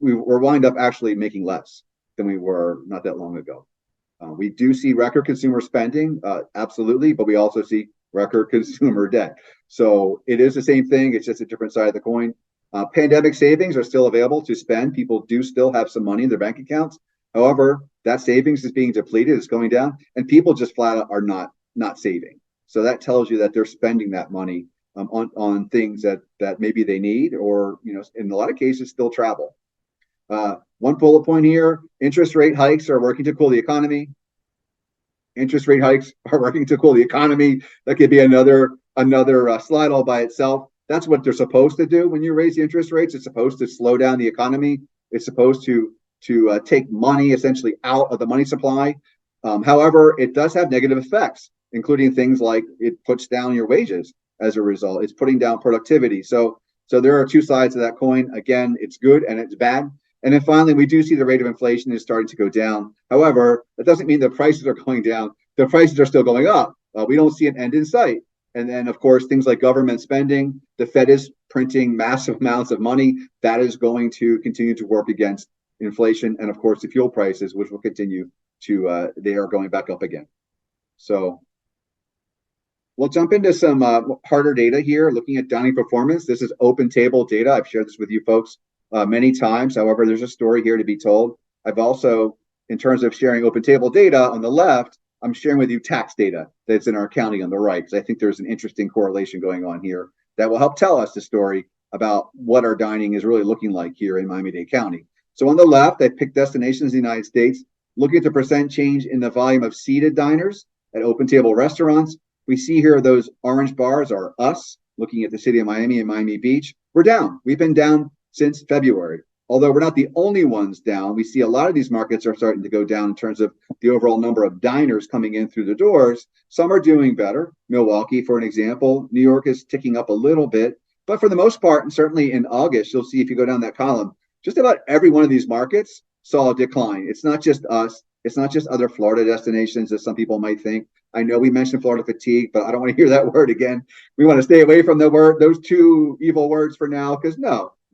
we're wind up actually making less than we were not that long ago. We do see record consumer spending, absolutely, but we also see record consumer debt. So it is the same thing. It's just a different side of the coin. Pandemic savings are still available to spend. People do still have some money in their bank accounts. However, that savings is being depleted, it's going down, and people just flat out are not saving. So that tells you that they're spending that money on things that maybe they need, or in a lot of cases, still travel. One bullet point here: interest rate hikes are working to cool the economy. Interest rate hikes are working to cool the economy. That could be another slide all by itself. That's what they're supposed to do when you raise the interest rates. It's supposed to slow down the economy. It's supposed to take money essentially out of the money supply. However, it does have negative effects, including things like it puts down your wages as a result. It's putting down productivity. So there are two sides of that coin. Again, it's good and it's bad. And then finally, we do see the rate of inflation is starting to go down. However, that doesn't mean the prices are going down. The prices are still going up. We don't see an end in sight. And then, of course, things like government spending, the Fed is printing massive amounts of money. That is going to continue to work against inflation. And of course, the fuel prices, which will continue to, they are going back up again. So we'll jump into some harder data here, looking at dining performance. This is open table data. I've shared this with you folks many times. However, there's a story here to be told. I've also, in terms of sharing open table data on the left, I'm sharing with you tax data that's in our county on the right, because I think there's an interesting correlation going on here that will help tell us the story about what our dining is really looking like here in Miami-Dade County. So on the left, I picked destinations in the United States, looking at the percent change in the volume of seated diners at open table restaurants. We see here those orange bars are us, looking at the city of Miami and Miami Beach. We're down. We've been down since February. Although we're not the only ones down, we see a lot of these markets are starting to go down in terms of the overall number of diners coming in through the doors. Some are doing better. Milwaukee, for an example. New York is ticking up a little bit. But for the most part, and certainly in August, you'll see if you go down that column, just about every one of these markets saw a decline. It's not just us. It's not just other Florida destinations, as some people might think. I know we mentioned Florida fatigue, but I don't want to hear that word again. We want to stay away from those two evil words for now, because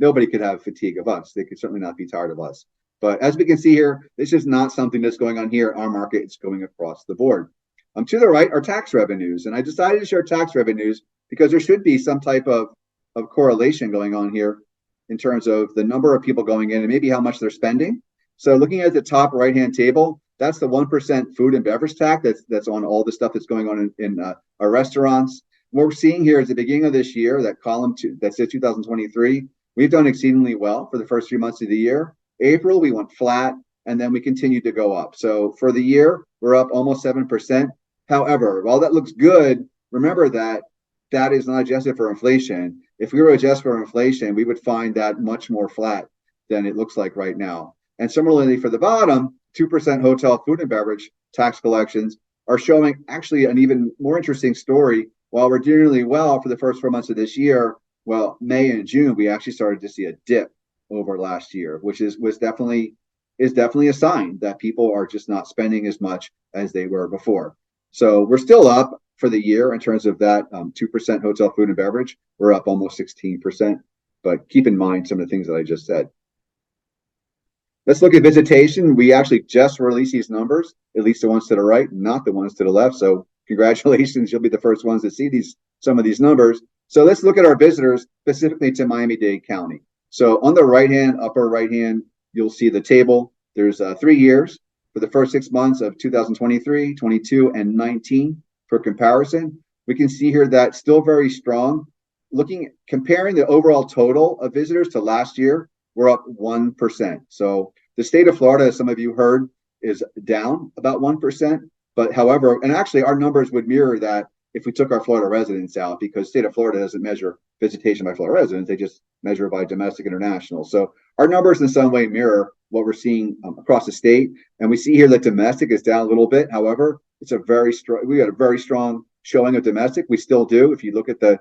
nobody could have fatigue of us. They could certainly not be tired of us. But as we can see here, this is not something that's going on here in our market. It's going across the board. To the right are tax revenues. And I decided to share tax revenues because there should be some type of correlation going on here in terms of the number of people going in and maybe how much they're spending. So looking at the top right-hand table, that's the 1% food and beverage tax that's on all the stuff that's going on in our restaurants. What we're seeing here is the beginning of this year, that column two, that says 2023, we've done exceedingly well for the first 3 months of the year. April, we went flat, and then we continued to go up. So for the year, we're up almost 7%. However, while that looks good, remember that is not adjusted for inflation. If we were to adjust for inflation, we would find that much more flat than it looks like right now. And similarly, for the bottom, 2% hotel food and beverage tax collections are showing actually an even more interesting story. While we're doing really well for the first 4 months of this year, well, May and June, we actually started to see a dip over last year, which is definitely a sign that people are just not spending as much as they were before. So we're still up for the year in terms of that 2% hotel food and beverage. We're up almost 16%. But keep in mind some of the things that I just said. Let's look at visitation. We actually just released these numbers, at least the ones to the right, not the ones to the left. So congratulations, you'll be the first ones to see some of these numbers. So let's look at our visitors specifically to Miami-Dade County. So on the right-hand, upper right-hand, you'll see the table. There's 3 years for the first 6 months of 2023, 22, and 19 for comparison. We can see here that still very strong. Comparing the overall total of visitors to last year, we're up 1%. So the state of Florida, as some of you heard, is down about 1%. But however, and actually our numbers would mirror that if we took our Florida residents out, because state of Florida doesn't measure visitation by Florida residents, they just measure by domestic international. So our numbers in some way mirror what we're seeing across the state. And we see here that domestic is down a little bit. However, we got a very strong showing of domestic. We still do. If you look at the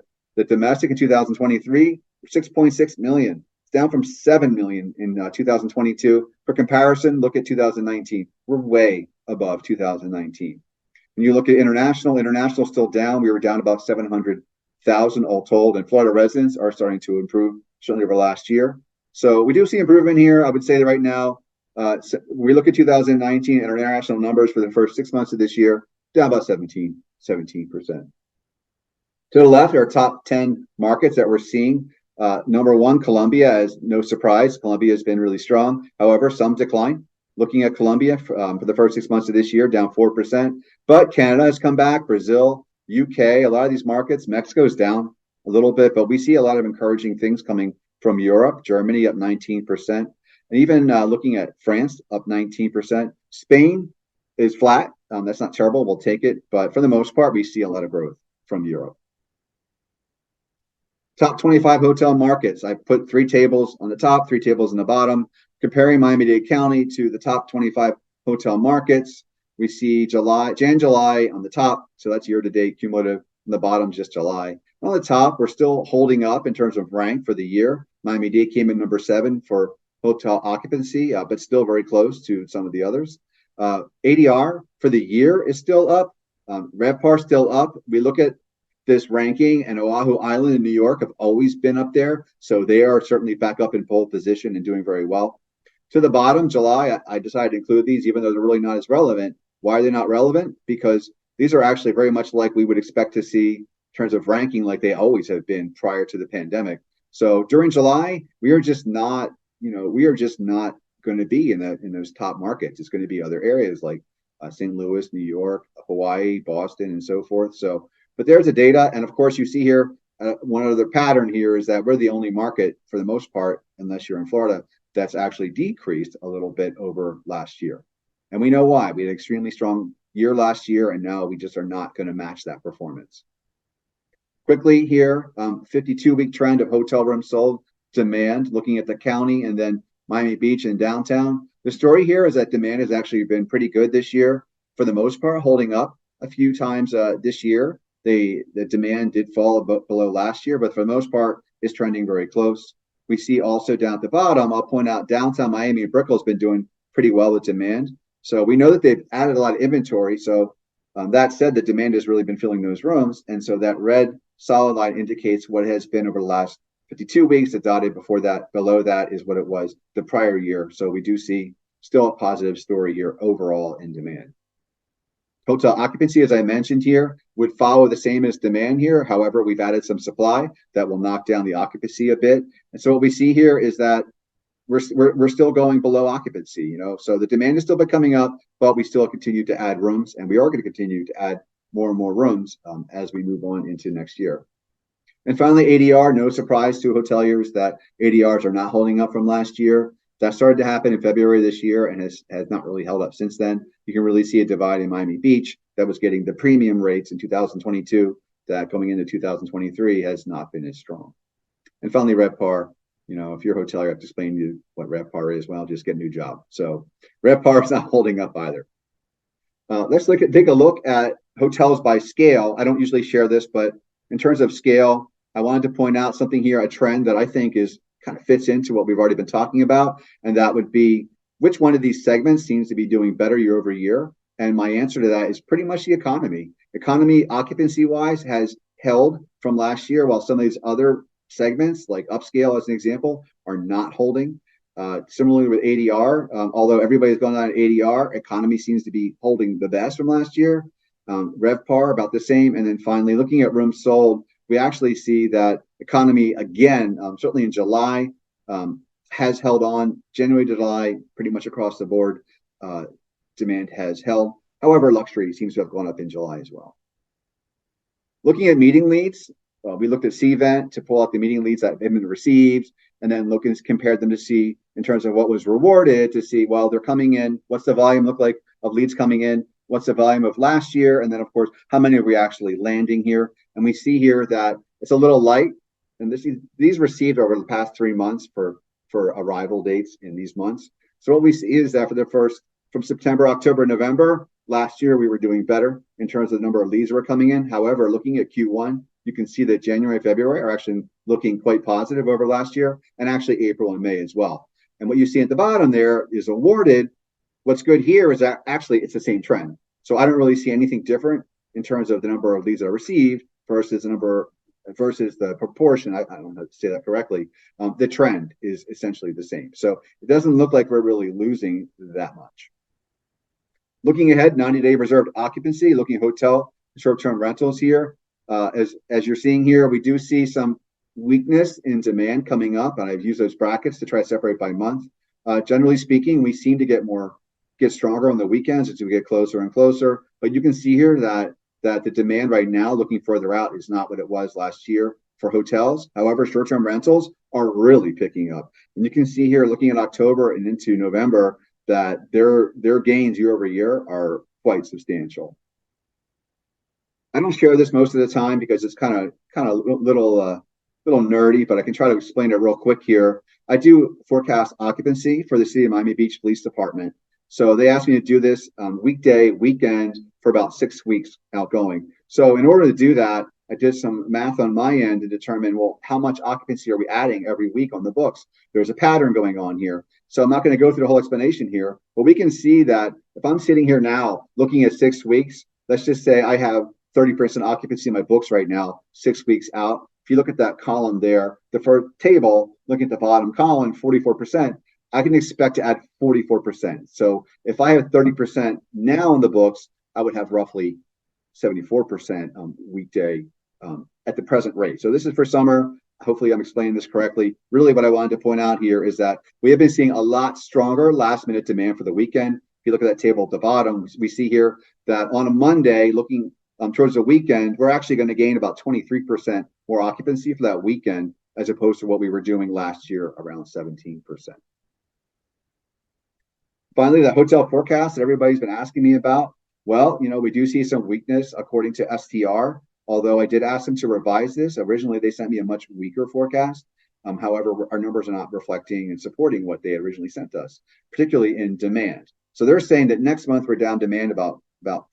domestic in 2023, 6.6 million. Down from 7 million in 2022. For comparison, look at 2019. We're way above 2019. When you look at international still down. We were down about 700,000 all told, and Florida residents are starting to improve, certainly over last year. So we do see improvement here. I would say that right now, we look at 2019 international numbers for the first 6 months of this year, down about 17%. To the left are top 10 markets that we're seeing. Number one, Colombia, as no surprise, Colombia has been really strong. However, some decline. Looking at Colombia for the first 6 months of this year, down 4%. But Canada has come back, Brazil, UK, a lot of these markets. Mexico's down a little bit, but we see a lot of encouraging things coming from Europe. Germany up 19%. And even looking at France, up 19%. Spain is flat. That's not terrible. We'll take it. But for the most part, we see a lot of growth from Europe. Top 25 hotel markets. I put 3 tables on the top, 3 tables on the bottom, comparing Miami-Dade County to the top 25 hotel markets. We see July on the top. So that's year-to-date cumulative. On the bottom, just July. On the top, we're still holding up in terms of rank for the year. Miami-Dade came in number 7 for hotel occupancy, but still very close to some of the others. ADR for the year is still up. RevPAR still up. We look at this ranking, and Oahu Island and New York have always been up there. So they are certainly back up in pole position and doing very well. To the bottom, July, I decided to include these, even though they're really not as relevant. Why are they not relevant? Because these are actually very much like we would expect to see in terms of ranking, like they always have been prior to the pandemic. So during July, we are just not going to be in those top markets. It's going to be other areas like St. Louis, New York, Hawaii, Boston, and so forth. So, but there's the data, and of course, you see here one other pattern here is that we're the only market for the most part, unless you're in Florida, that's actually decreased a little bit over last year, and we know why. We had an extremely strong year last year, and now we just are not going to match that performance. Quickly here, 52-week trend of hotel rooms sold demand, looking at the county and then Miami Beach and downtown. The story here is that demand has actually been pretty good this year, for the most part, holding up a few times this year. The demand did fall below last year, but for the most part, is trending very close. We see also down at the bottom, I'll point out downtown Miami and Brickell has been doing pretty well with demand. So we know that they've added a lot of inventory. So that said, the demand has really been filling those rooms. And so that red solid line indicates what it has been over the last 52 weeks. The dotted below that is what it was the prior year. So we do see still a positive story here overall in demand. Hotel occupancy, as I mentioned here, would follow the same as demand here. However, we've added some supply that will knock down the occupancy a bit. And so what we see here is that we're still going below occupancy, so the demand is still coming up, but we still continue to add rooms, and we are going to continue to add more and more rooms as we move on into next year. And finally, ADR, no surprise to hoteliers that ADRs are not holding up from last year. That started to happen in February this year and has not really held up since then. You can really see a divide in Miami Beach that was getting the premium rates in 2022 that going into 2023 has not been as strong. And finally, RevPAR. If you're a hotelier, I have to explain to you what RevPAR is. Well, just get a new job. So RevPAR is not holding up either. Let's take a look at hotels by scale. I don't usually share this, but in terms of scale, I wanted to point out something here, a trend that I think kind of fits into what we've already been talking about, and that would be which one of these segments seems to be doing better year over year. And my answer to that is pretty much the economy. Economy occupancy-wise has held from last year, while some of these other segments, like upscale as an example, are not holding. Similarly with ADR, although everybody's going on ADR, economy seems to be holding the best from last year. RevPAR about the same. And then finally, looking at rooms sold, we actually see that economy again, certainly in July, has held on. January to July, pretty much across the board, demand has held. However, luxury seems to have gone up in July as well. Looking at meeting leads, we looked at CVent to pull out the meeting leads that have been received, and then compared them to see in terms of what was rewarded to see, while they're coming in, what's the volume look like of leads coming in? What's the volume of last year? And then, of course, how many are we actually landing here? And we see here that it's a little light. And these received over the past 3 months for arrival dates in these months. So what we see is that from September, October, November, last year we were doing better in terms of the number of leads that were coming in. However, looking at Q1, you can see that January, February are actually looking quite positive over last year, and actually April and May as well. And what you see at the bottom there is awarded. What's good here is that actually it's the same trend. So I don't really see anything different in terms of the number of leads that are received versus the proportion. I don't know how to say that correctly. The trend is essentially the same. So it doesn't look like we're really losing that much. Looking ahead, 90-day reserved occupancy, looking at hotel short-term rentals here. As you're seeing here, we do see some weakness in demand coming up, and I've used those brackets to try to separate by month. Generally speaking, we seem to get more get stronger on the weekends as we get closer and closer. But you can see here that the demand right now, looking further out, is not what it was last year for hotels. However, short-term rentals are really picking up. And you can see here, looking at October and into November, that their gains year over year are quite substantial. I don't share this most of the time because it's kind of little nerdy, but I can try to explain it real quick here. I do forecast occupancy for the City of Miami Beach Police Department. So they asked me to do this weekday, weekend for about 6 weeks outgoing. So in order to do that, I did some math on my end to determine, well, how much occupancy are we adding every week on the books? There's a pattern going on here. So I'm not going to go through the whole explanation here, but we can see that if I'm sitting here now looking at 6 weeks, let's just say I have 30% occupancy in my books right now, 6 weeks out. If you look at that column there, the first table, look at the bottom column, 44%, I can expect to add 44%. So if I have 30% now in the books, I would have roughly 74% weekday at the present rate. So this is for summer. Hopefully I'm explaining this correctly. Really what I wanted to point out here is that we have been seeing a lot stronger last minute demand for the weekend. If you look at that table at the bottom, we see here that on a Monday, looking towards the weekend, we're actually going to gain about 23% more occupancy for that weekend, as opposed to what we were doing last year, around 17%. Finally, the hotel forecast that everybody's been asking me about. Well, we do see some weakness according to STR, although I did ask them to revise this. Originally, they sent me a much weaker forecast. However, our numbers are not reflecting and supporting what they had originally sent us, particularly in demand. So they're saying that next month we're down demand about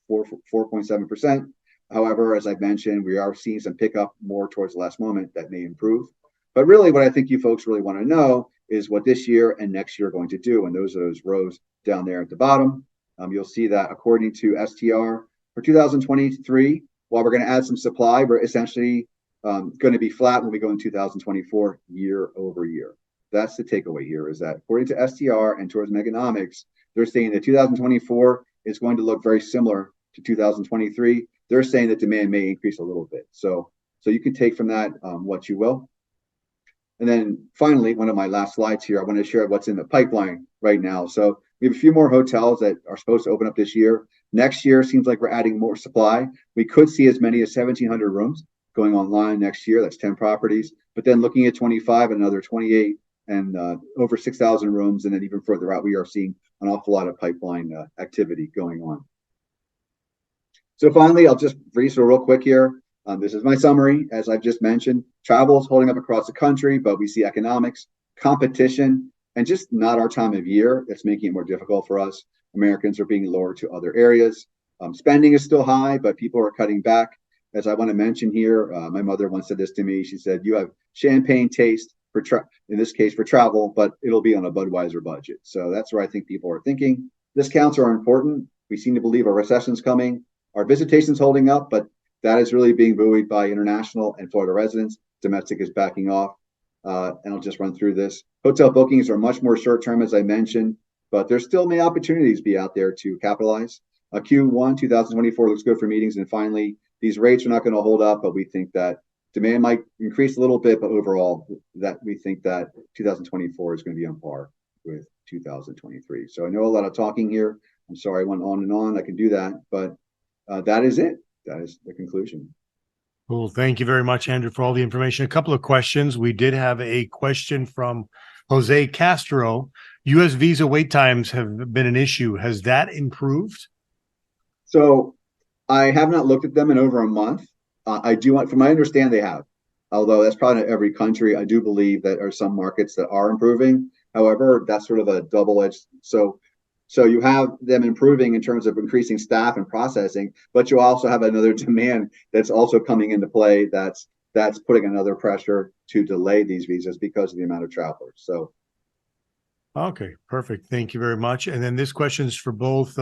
4.7%. However, as I've mentioned, we are seeing some pickup more towards the last moment that may improve. But really what I think you folks really want to know is what this year and next year are going to do. And those are those rows down there at the bottom. You'll see that according to STR for 2023, while we're going to add some supply, we're essentially going to be flat when we go in 2024 year over year. That's the takeaway here, is that according to STR and towards Meganomics, they're saying that 2024 is going to look very similar to 2023. They're saying that demand may increase a little bit. So you can take from that what you will. And then finally, one of my last slides here, I want to share what's in the pipeline right now. So we have a few more hotels that are supposed to open up this year. Next year seems like we're adding more supply. We could see as many as 1,700 rooms going online next year. That's 10 properties. But then looking at 25, another 28, and over 6,000 rooms. And then even further out, we are seeing an awful lot of pipeline activity going on. So finally, I'll just breeze through real quick here. This is my summary. As I've just mentioned, travel is holding up across the country, but we see economics, competition, and just not our time of year that's making it more difficult for us. Americans are being lured to other areas. Spending is still high, but people are cutting back. As I want to mention here, my mother once said this to me. She said, "You have champagne taste for in this case for travel, but it'll be on a Budweiser budget." So that's where I think people are thinking. Discounts are important. We seem to believe a recession's coming. Our visitation's holding up, but that is really being buoyed by international and Florida residents. Domestic is backing off. And I'll just run through this. Hotel bookings are much more short-term, as I mentioned, but there still may opportunities be out there to capitalize. Q1 2024 looks good for meetings. And finally, these rates are not going to hold up, but we think that demand might increase a little bit, but overall, that we think that 2024 is going to be on par with 2023. So I know a lot of talking here. I'm sorry I went on and on. I can do that, but that is it. That is the conclusion. Cool. Thank you very much, Andrew, for all the information. A couple of questions. We did have a question from Jose Castro. U.S. visa wait times have been an issue. Has that improved? So I have not looked at them in over a month. I do want, from my understanding, they have. Although that's probably not every country. I do believe that there are some markets that are improving. However, that's sort of a double-edged. So you have them improving in terms of increasing staff and processing, but you also have another demand that's also coming into play that's putting another pressure to delay these visas because of the amount of travelers. So, okay, perfect. Thank you very much. And then this question is for both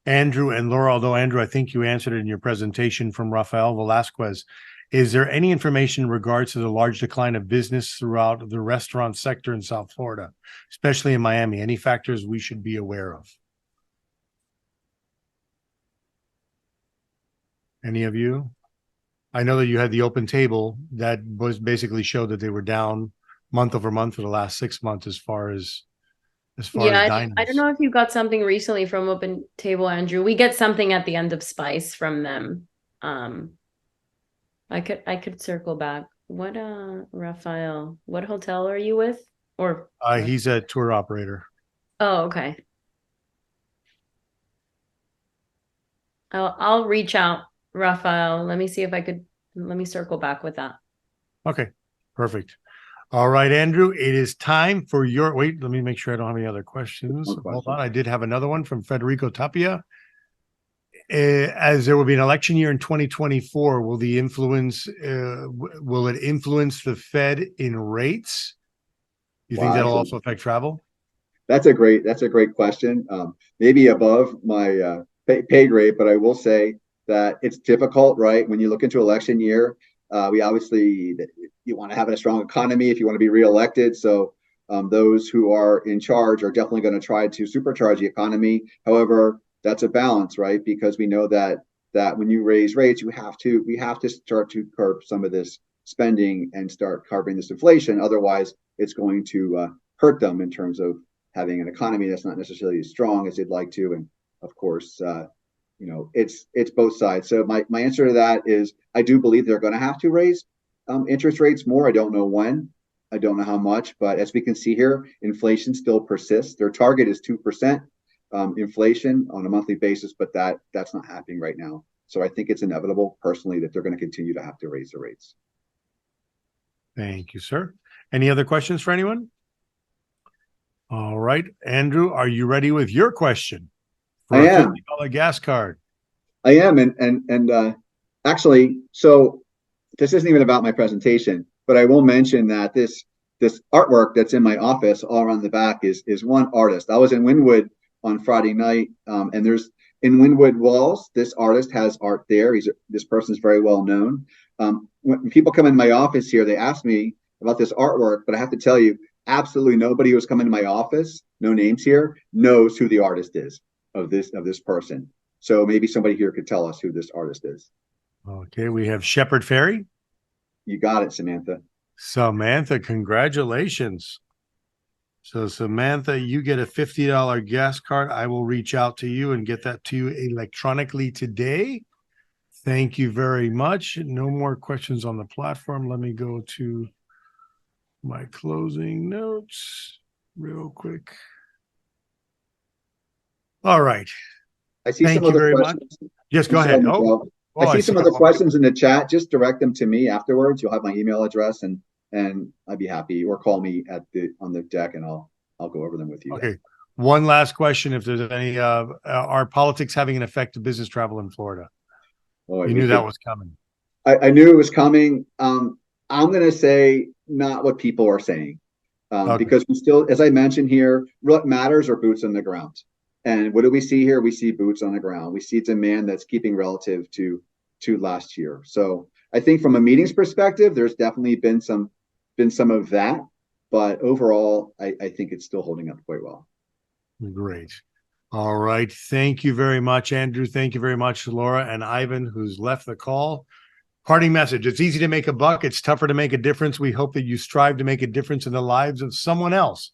Andrew and Laura, although Andrew, I think you answered it in your presentation from Rafael Velasquez. Is there any information in regards to the large decline of business throughout the restaurant sector in South Florida, especially in Miami? Any factors we should be aware of? Any of you? I know that you had the open table that was basically showed that they were down month over month for the last 6 months as far as as far as I diners. don't know if you got something recently from Open Table, Andrew. We get something at the end of Spice from them. I could circle back. What Raphael, what hotel are you with? Or He's a tour operator. Oh, okay. I'll reach out, Raphael. Let me see if let me circle back with that. Okay, perfect. All right, Andrew, it is time for wait, let me make sure I don't have any other questions. Hold on, I did have another one from Federico Tapia. As there will be an election year in 2024, will it influence the Fed in rates? You think that'll also affect travel? That's a great question. Maybe above my pay grade, but I will say that it's difficult, right? When you look into election year, we obviously, you want to have a strong economy if you want to be reelected. So those who are in charge are definitely going to try to supercharge the economy. However, that's a balance, right? Because we know that when you raise rates, we have to start to curb some of this spending and start curbing this inflation. Otherwise, it's going to hurt them in terms of having an economy that's not necessarily as strong as they'd like to. And of course, it's both sides. So my answer to that is I do believe they're going to have to raise interest rates more. I don't know when. I don't know how much. But as we can see here, inflation still persists. Their target is 2% inflation on a monthly basis, but that's not happening right now. So I think it's inevitable, personally, that they're going to continue to have to raise the rates. Thank you, sir. Any other questions for anyone? All right, Andrew, are you ready with your question for I a am. $50 gas card? I am, and actually, so this isn't even about my presentation, but I will mention that this artwork that's in my office all around the back is one artist. I was in Wynwood on Friday night, and there's in Wynwood Walls, this artist has art there. This person's very well known. When people come in my office here, they ask me about this artwork, but I have to tell you, absolutely nobody who's come into my office, no names here, knows who the artist is of this person. So maybe somebody here could tell us who this artist is. Okay, we have Shepherd Ferry. You got it, Samantha. Samantha, congratulations. So Samantha, you get a $50 gas card. I will reach out to you and get that to you electronically today. Thank you very much. No more questions on the platform. Let me go to my closing notes real quick. All right. I see Thank some you other very questions. much. Yes, go ahead. I see some other questions in the chat. Just direct them to me afterwards. You'll have my email address, and I'd be happy, or call me on the deck, and I'll go over them with you. Okay. One last question: if there's any, are politics having an effect to business travel in Florida? Well, you knew that was coming. I knew it was coming. I'm going to say not what people are saying, because we still, as I mentioned here, what matters are boots on the ground. And what do we see here? We see boots on the ground. We see demand that's keeping relative to last year. So I think from a meetings perspective, there's definitely been some of that, but overall, I think it's still holding up quite well. Great. All right. Thank you very much, Andrew. Thank you very much, Laura and Ivan, who's left the call. Parting message: it's easy to make a buck. It's tougher to make a difference. We hope that you strive to make a difference in the lives of someone else.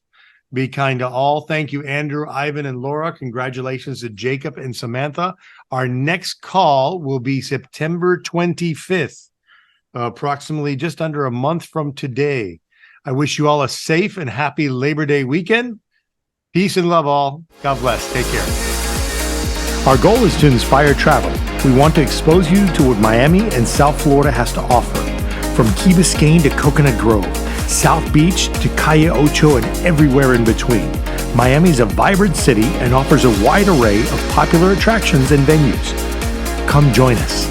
Be kind to all. Thank you, Andrew, Ivan, and Laura. Congratulations to Jacob and Samantha. Our next call will be September 25th, approximately just under a month from today. I wish you all a safe and happy Labor Day weekend. Peace and love all. God bless. Take care. Our goal is to inspire travel. We want to expose you to what Miami and South Florida has to offer. From Key Biscayne to Coconut Grove, South Beach to Calle Ocho, and everywhere in between. Miami's a vibrant city and offers a wide array of popular attractions and venues. Come join us.